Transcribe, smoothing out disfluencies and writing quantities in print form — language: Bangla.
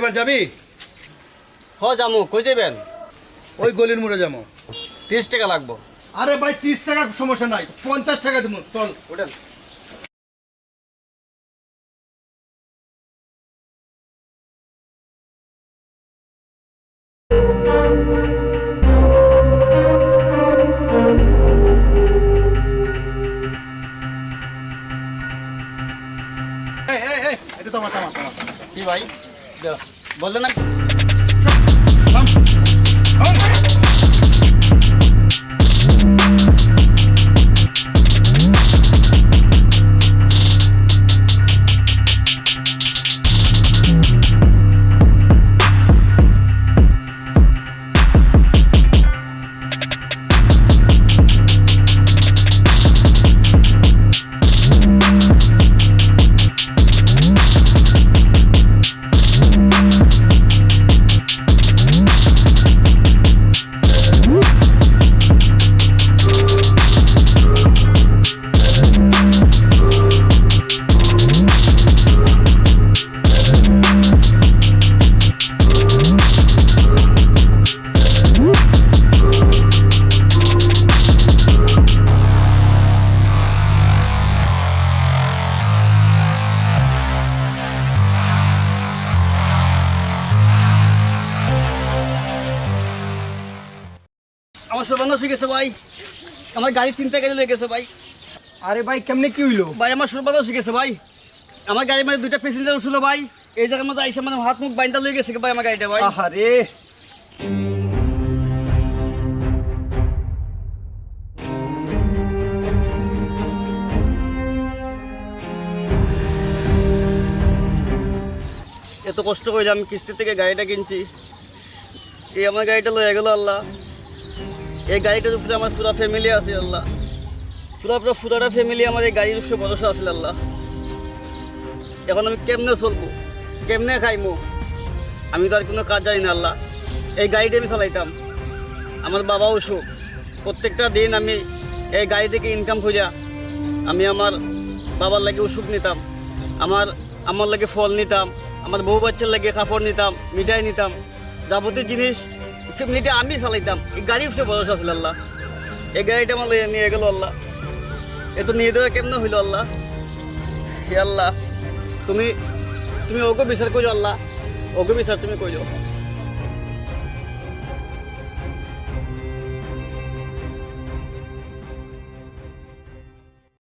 এবার যাবি? হ যামু। কই যাবেন? ওই গলির মোড়ে যাবো। 30 টাকা লাগবো। আরে ভাই 30 টাকা সমস্যা নাই, 50 টাকা দেবো, চল। ওঠেন। এটা থামা থামা থামা। কি ভাই বললেন না? থাম। থাম। আমার সর্বনাশ হয়ে গেছে ভাই। আমার গাড়ি চিন্তা করে লেগে গেছে ভাই। আরে ভাই কেমনে কি হইলো? ভাই আমার সর্বনাশ হয়ে গেছে ভাই। আমার গাড়ি মানে 2টা প্যাসেঞ্জার ছিল ভাই। এই জায়গার মধ্যে আইসা মানে হাত মুখ বাইন্দা লয়ে গেছে ভাই আমার গাড়িটা ভাই। আহারে এত কষ্ট করে যে আমি কিস্তি থেকে গাড়িটা কিনছি, এই আমার গাড়িটা লয়ে গেল আল্লাহ। এই গাড়িটার উপরে আমার পুরা ফ্যামিলি আছে আল্লাহ। পুরাটা ফ্যামিলি আমার এই গাড়ির উপরে ভরসা আছে আল্লাহ। এখন আমি কেমনে চলবো, কেমনে খাইমো? আমি তো আর কোনো কাজ জানি না আল্লাহ। এই গাড়িটা আমি চালাইতাম, আমার বাবা অসুখ। প্রত্যেকটা দিন আমি এই গাড়ি থেকে ইনকাম খুঁজা আমি আমার বাবার লাগে ওষুধ নিতাম, আমার লাগে ফল নিতাম, আমার বউ বাচ্চার লাগে কাপড় নিতাম, মিঠাই নিতাম, যাবতীয় জিনিস ফ্যামিলিটা আমি চালাইতাম। এই গাড়ি উপরে ভরসা ছিল আল্লাহ। এই গাড়িটা আমার নিয়ে গেল আল্লাহ। এ তো নিয়ে দেওয়া কেমন হইল আল্লাহ? হে আল্লাহ, তুমি ওকে বিচার করো আল্লাহ, ওকে বিচার তুমি করো।